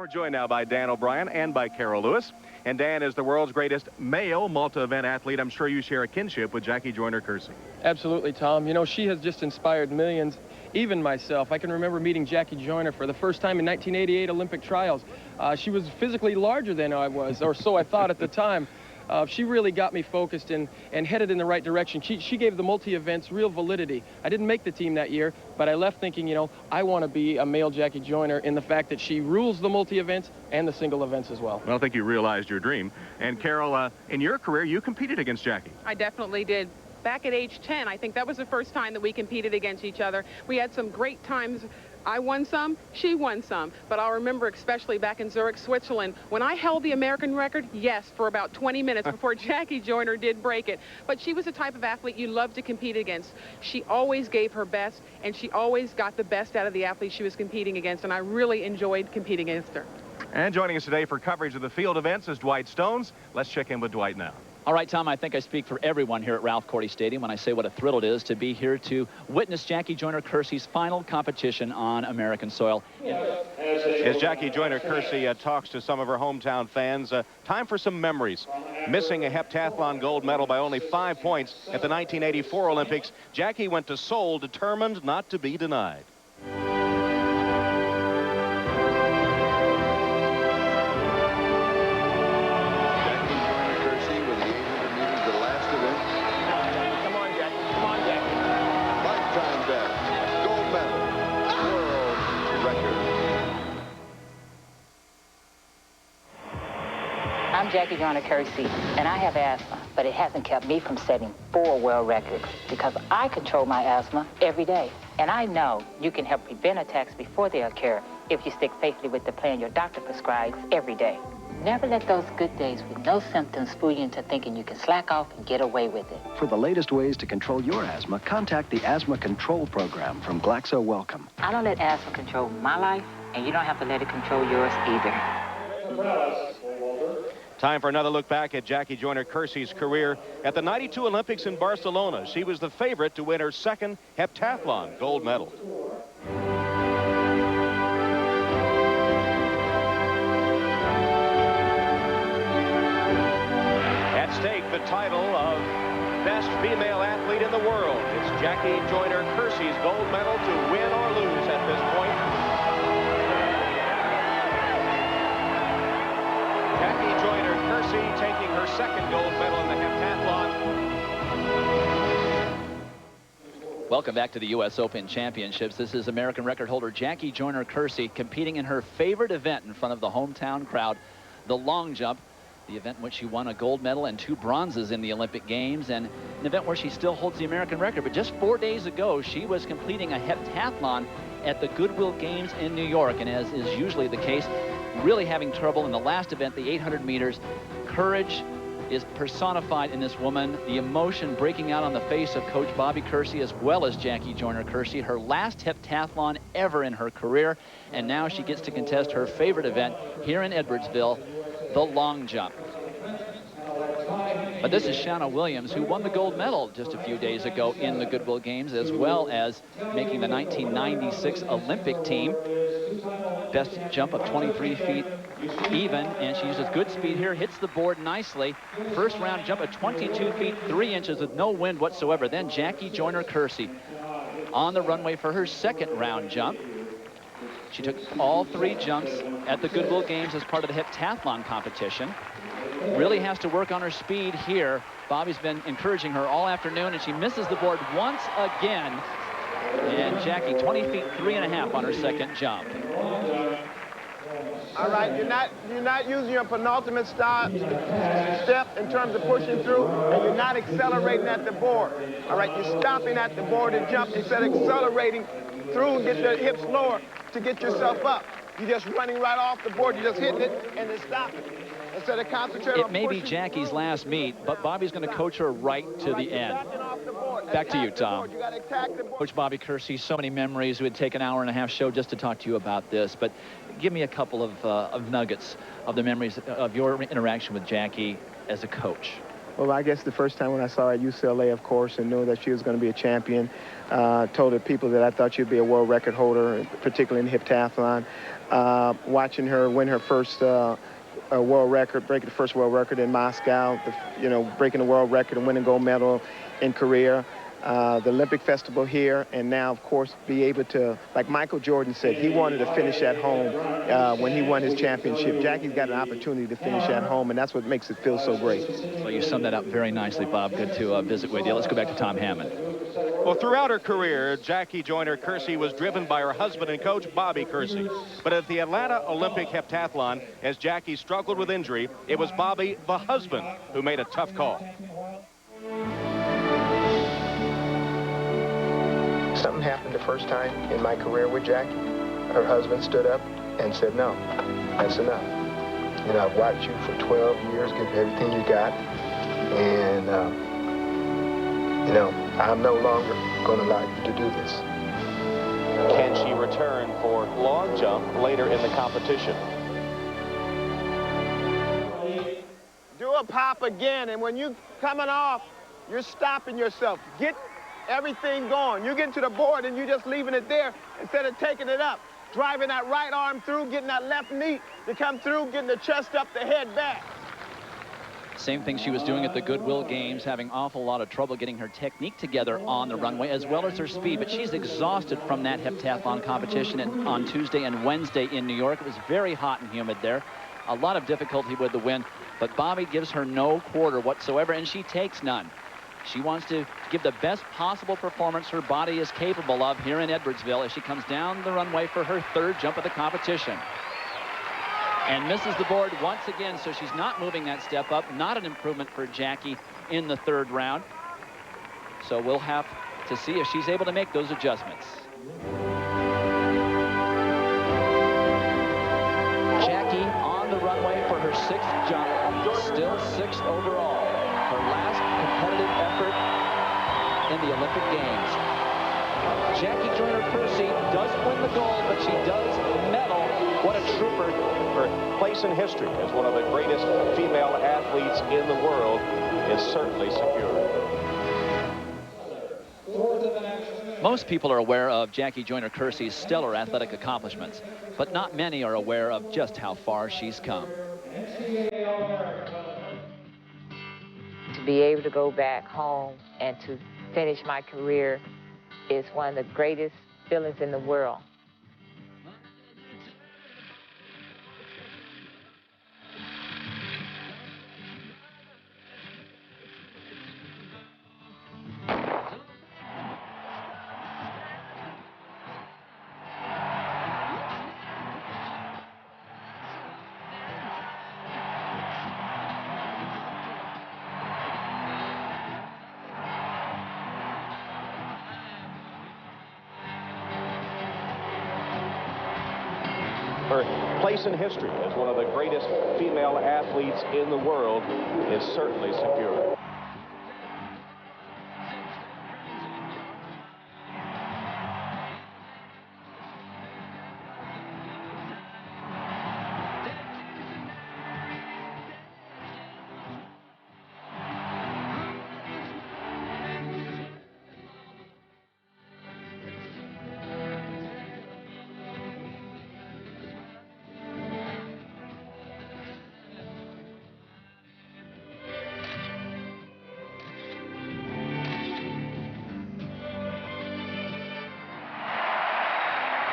We're joined now by Dan O'Brien and by Carol Lewis. And Dan is the world's greatest male multi-event athlete. I'm sure you share a kinship with Jackie Joyner Kersee. Absolutely, Tom. You know, she has just inspired millions, even myself. I can remember meeting Jackie Joyner for the first time in 1988 Olympic trials. She was physically larger than I was, or so I thought at the time. She really got me focused and headed in the right direction. She gave the multi-events real validity. I didn't make the team that year, but I left thinking, you know, I want to be a male Jackie Joyner in the fact that she rules the multi-events and the single events as well. Well, I think you realized your dream. And Carol, in your career, you competed against Jackie. I definitely did. Back at age 10, I think that was the first time that we competed against each other. We had some great times. I won some, she won some. But I'll remember especially back in Zurich, Switzerland, when I held the American record, yes, for about 20 minutes before Jackie Joyner did break it. But she was the type of athlete you love to compete against. She always gave her best, and she always got the best out of the athletes she was competing against, and I really enjoyed competing against her. And joining us today for coverage of the field events is Dwight Stones. Let's check in with Dwight now. All right, Tom, I think I speak for everyone here at Ralph Cordy Stadium when I say what a thrill it is to be here to witness Jackie Joyner Kersee's final competition on American soil. As Jackie Joyner Kersee talks to some of her hometown fans, time for some memories. Missing a heptathlon gold medal by only 5 points at the 1984 Olympics, Jackie went to Seoul determined not to be denied. I'm Jackie Joyner Kersee, and I have asthma, but it hasn't kept me from setting 4 world records because I control my asthma every day. And I know you can help prevent attacks before they occur if you stick faithfully with the plan your doctor prescribes every day. Never let those good days with no symptoms fool you into thinking you can slack off and get away with it. For the latest ways to control your asthma, contact the Asthma Control Program from Glaxo Wellcome. I don't let asthma control my life, and you don't have to let it control yours either. Time for another look back at Jackie Joyner Kersee's career at the '92 Olympics in Barcelona. She was the favorite to win her second heptathlon gold medal. At stake, the title of best female athlete in the world. It's Jackie Joyner Kersee's gold medal to win or lose at this point. Jackie Joyner Kersee taking her second gold medal in the heptathlon. Welcome back to the U.S. Open Championships. This is American record holder Jackie Joyner Kersee competing in her favorite event in front of the hometown crowd, the long jump, the event in which she won a gold medal and 2 bronzes in the Olympic Games, and an event where she still holds the American record. But just 4 days ago, she was completing a heptathlon at the Goodwill Games in New York, and as is usually the case, really having trouble in the last event, the 800 meters. Courage is personified in this woman. The emotion breaking out on the face of Coach Bobby Kersee as well as Jackie Joyner Kersee. Her last heptathlon ever in her career, and now she gets to contest her favorite event here in Edwardsville, the long jump. But this is Shana Williams, who won the gold medal just a few days ago in the Goodwill Games, as well as making the 1996 Olympic team. Best jump of 23 feet even, and she uses good speed here, hits the board nicely. First round jump at 22 feet 3 inches with no wind whatsoever. Then Jackie Joyner Kersee on the runway for her second round jump. She took all 3 jumps at the Goodwill Games as part of the heptathlon competition. Really has to work on her speed here. Bobby's been encouraging her all afternoon, and she misses the board once again. And Jackie, 20 feet 3.5 on her second jump. All right, you're not using your penultimate step in terms of pushing through, and you're not accelerating at the board. All right, you're stopping at the board and jump instead of accelerating through and get the hips lower to get yourself up. You're just running right off the board. You're just hitting it and then stopping. Instead of concentrating on it may be Jackie's last meet, but Bobby's going to coach her right to the end. Back to you, Tom. Coach Bobby Kersee, so many memories. It would take an hour-and-a-half show just to talk to you about this, but give me a couple of nuggets of the memories of your interaction with Jackie as a coach. Well, I guess the first time when I saw her at UCLA, of course, and knew that she was going to be a champion, told the people that I thought she'd be a world record holder, particularly in heptathlon. Watching her win her first world record, breaking the first world record in Moscow, breaking the world record and winning gold medal in Korea. The Olympic Festival here, and now, of course, be able to, like Michael Jordan said, he wanted to finish at home when he won his championship. Jackie's got an opportunity to finish at home, and that's what makes it feel so great. Well, you summed that up very nicely, Bob. Good to visit with you. Let's go back to Tom Hammond. Well, throughout her career, Jackie Joyner Kersee was driven by her husband and coach, Bobby Kersee. But at the Atlanta Olympic heptathlon, as Jackie struggled with injury, it was Bobby, the husband, who made a tough call. Something happened the first time in my career with Jackie. Her husband stood up and said, no, that's enough. I've watched you for 12 years, give everything you got, and, I'm no longer going to allow you to do this. Can she return for long jump later in the competition? Do a pop again, and when you're coming off, you're stopping yourself. Get everything going. You get to the board and you're just leaving it there instead of taking it up. Driving that right arm through, getting that left knee to come through, getting the chest up, the head back. Same thing she was doing at the Goodwill Games, having an awful lot of trouble getting her technique together on the runway as well as her speed. But she's exhausted from that heptathlon competition on Tuesday and Wednesday in New York. It was very hot and humid there. A lot of difficulty with the wind, but Bobby gives her no quarter whatsoever, and she takes none. She wants to give the best possible performance her body is capable of here in Edwardsville as she comes down the runway for her third jump of the competition. And misses the board once again, so she's not moving that step up. Not an improvement for Jackie in the third round. So we'll have to see if she's able to make those adjustments. Jackie on the runway for her sixth jump, still sixth overall. Her last competitive effort in the Olympic Games. Jackie Joyner Kersee doesn't win the gold, but she does medal. What a trooper. Her place in history as one of the greatest female athletes in the world is certainly secure. Most people are aware of Jackie Joyner Kersee's stellar athletic accomplishments, but not many are aware of just how far she's come. To be able to go back home and to finish my career is one of the greatest feelings in the world. Her place in history as one of the greatest female athletes in the world is certainly secure.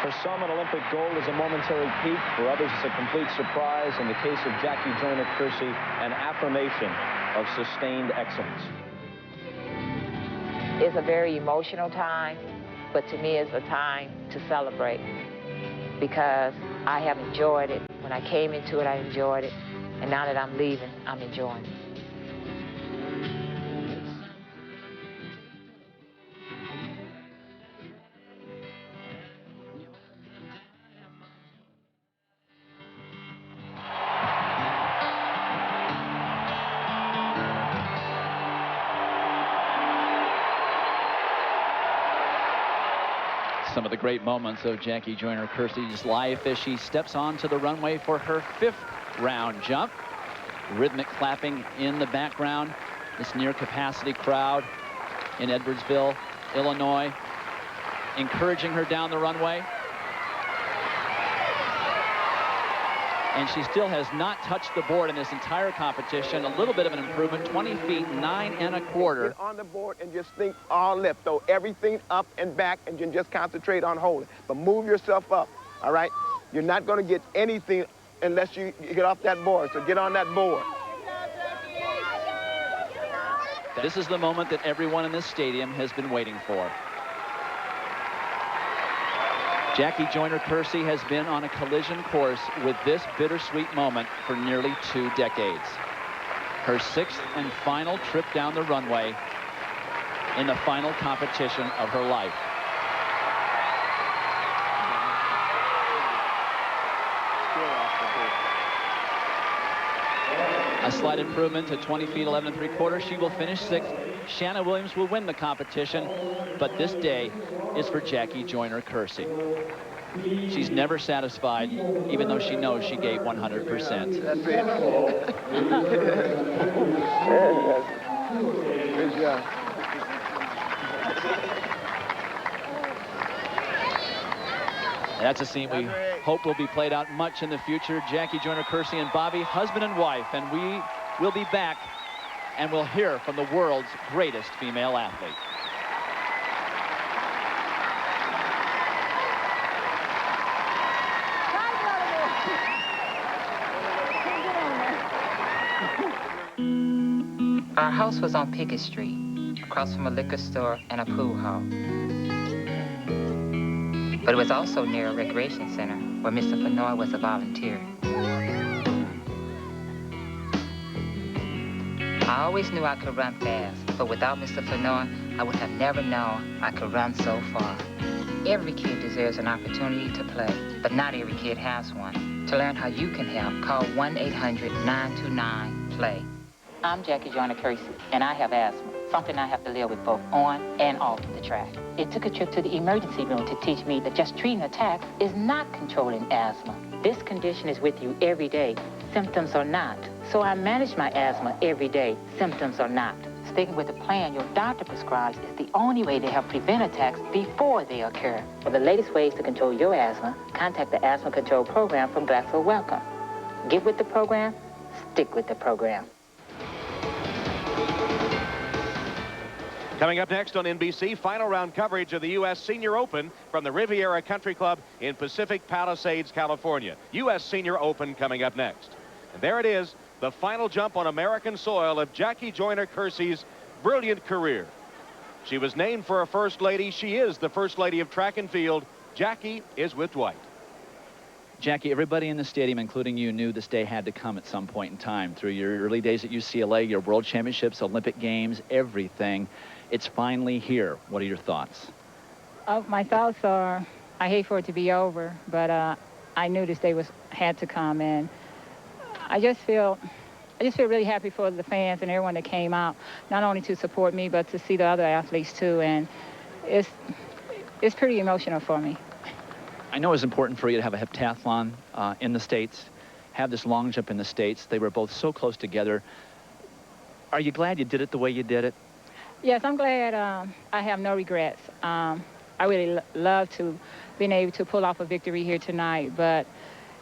For some, an Olympic gold is a momentary peak. For others, it's a complete surprise. In the case of Jackie Joyner Kersee, an affirmation of sustained excellence. It's a very emotional time, but to me it's a time to celebrate because I have enjoyed it. When I came into it, I enjoyed it. And now that I'm leaving, I'm enjoying it. Some of the great moments of Jackie Joyner Kersee's life as she steps onto the runway for her fifth round jump. Rhythmic clapping in the background This near-capacity crowd in Edwardsville, Illinois, encouraging her down the runway. And she still has not touched the board in this entire competition. A little bit of an improvement, 20 feet, 9 1/4. Get on the board and just think all lift. Throw everything up and back and just concentrate on holding. But move yourself up, all right? You're not going to get anything unless you get off that board, so get on that board. This is the moment that everyone in this stadium has been waiting for. Jackie Joyner Kersee has been on a collision course with this bittersweet moment for nearly 2 decades. Her 6th and final trip down the runway in the final competition of her life. A slight improvement to 20 feet, 11 3/4. She will finish 6th. Shana Williams will win the competition, but this day is for Jackie Joyner Kersee. She's never satisfied, even though she knows she gave 100%. That's it. Good job. That's a scene we hope will be played out much in the future. Jackie Joyner Kersee and Bobby, husband and wife, and we will be back and we'll hear from the world's greatest female athlete. Our house was on Pickett Street, across from a liquor store and a pool hall. But it was also near a recreation center where Mr. Fennoy was a volunteer. I always knew I could run fast, but without Mr. Fennoy, I would have never known I could run so far. Every kid deserves an opportunity to play, but not every kid has one. To learn how you can help, call 1-800-929-PLAY. I'm Jackie Joyner Kersee, and I have asthma, something I have to live with both on and off the track. It took a trip to the emergency room to teach me that just treating attacks is not controlling asthma. This condition is with you every day, symptoms or not. So I manage my asthma every day, symptoms or not. Sticking with the plan your doctor prescribes is the only way to help prevent attacks before they occur. For the latest ways to control your asthma, contact the Asthma Control Program from Lacena Golding. Get with the program, stick with the program. Coming up next on NBC, final round coverage of the U.S. Senior Open from the Riviera Country Club in Pacific Palisades, California. U.S. Senior Open coming up next. And there it is, the final jump on American soil of Jackie Joyner Kersee's brilliant career. She was named for a First Lady. She is the First Lady of track and field. Jackie is with Dwight. Jackie, everybody in the stadium, including you, knew this day had to come at some point in time. Through your early days at UCLA, your World Championships, Olympic Games, everything. It's finally here. What are your thoughts? My thoughts are, I hate for it to be over, but I knew this day had to come, and I just feel really happy for the fans and everyone that came out, not only to support me, but to see the other athletes too, and it's pretty emotional for me. I know it was important for you to have a heptathlon in the States, have this long jump in the States. They were both so close together. Are you glad you did it the way you did it? Yes, I'm glad. I have no regrets. I really love to being able to pull off a victory here tonight, but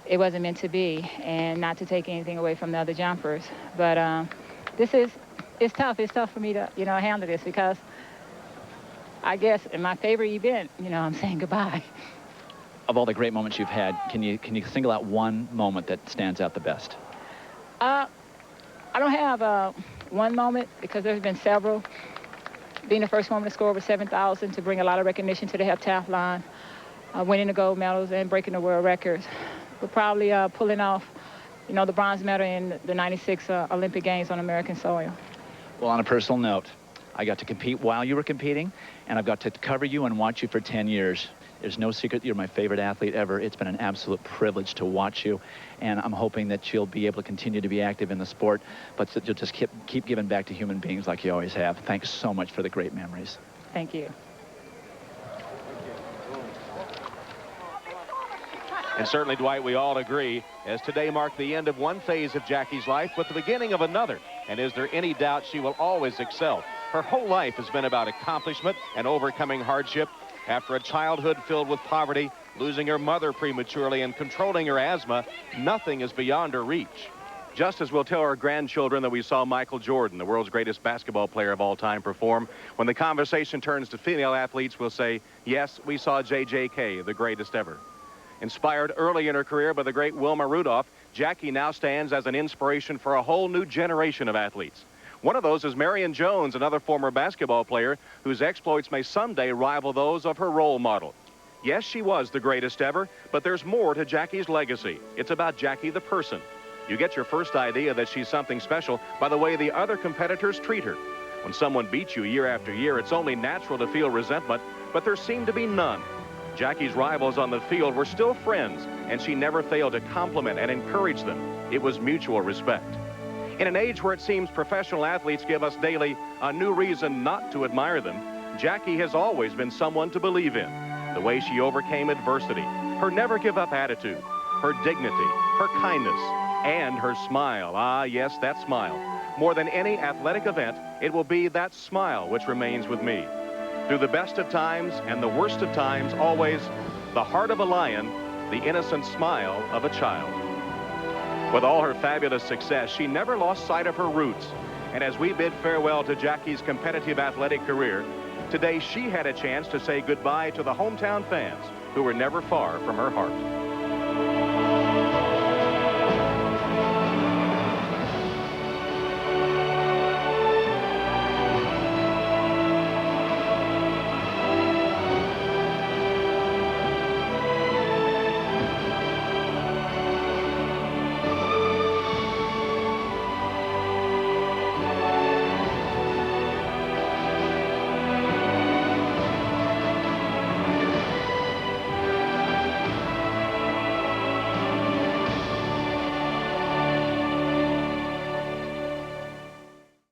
it wasn't meant to be, and not to take anything away from the other jumpers. But it's tough. It's tough for me to, handle this, because I guess in my favorite event, I'm saying goodbye. Of all the great moments you've had, can you single out one moment that stands out the best? I don't have one moment, because there's been several. Being the first woman to score over 7,000 to bring a lot of recognition to the heptathlon, winning the gold medals and breaking the world records. But probably pulling off, the bronze medal in the '96 Olympic Games on American soil. Well, on a personal note, I got to compete while you were competing, and I've got to cover you and watch you for 10 years. There's no secret that you're my favorite athlete ever. It's been an absolute privilege to watch you, and I'm hoping that you'll be able to continue to be active in the sport, but that you'll just keep giving back to human beings like you always have. Thanks so much for the great memories. Thank you. And certainly, Dwight, we all agree, as today marked the end of one phase of Jackie's life, but the beginning of another. And is there any doubt she will always excel? Her whole life has been about accomplishment and overcoming hardship. After a childhood filled with poverty, losing her mother prematurely, and controlling her asthma, nothing is beyond her reach. Just as we'll tell our grandchildren that we saw Michael Jordan, the world's greatest basketball player of all time, perform, when the conversation turns to female athletes, we'll say, yes, we saw JJK, the greatest ever. Inspired early in her career by the great Wilma Rudolph, Jackie now stands as an inspiration for a whole new generation of athletes. One of those is Marion Jones, another former basketball player whose exploits may someday rival those of her role model. Yes, she was the greatest ever, but there's more to Jackie's legacy. It's about Jackie the person. You get your first idea that she's something special by the way the other competitors treat her. When someone beats you year after year, it's only natural to feel resentment, but there seemed to be none. Jackie's rivals on the field were still friends, and she never failed to compliment and encourage them. It was mutual respect. In an age where it seems professional athletes give us daily a new reason not to admire them, Jackie has always been someone to believe in. The way she overcame adversity, her never-give-up attitude, her dignity, her kindness, and her smile. Ah, yes, that smile. More than any athletic event, it will be that smile which remains with me. Through the best of times and the worst of times, always the heart of a lion, the innocent smile of a child. With all her fabulous success, she never lost sight of her roots. And as we bid farewell to Jackie's competitive athletic career, today she had a chance to say goodbye to the hometown fans who were never far from her heart.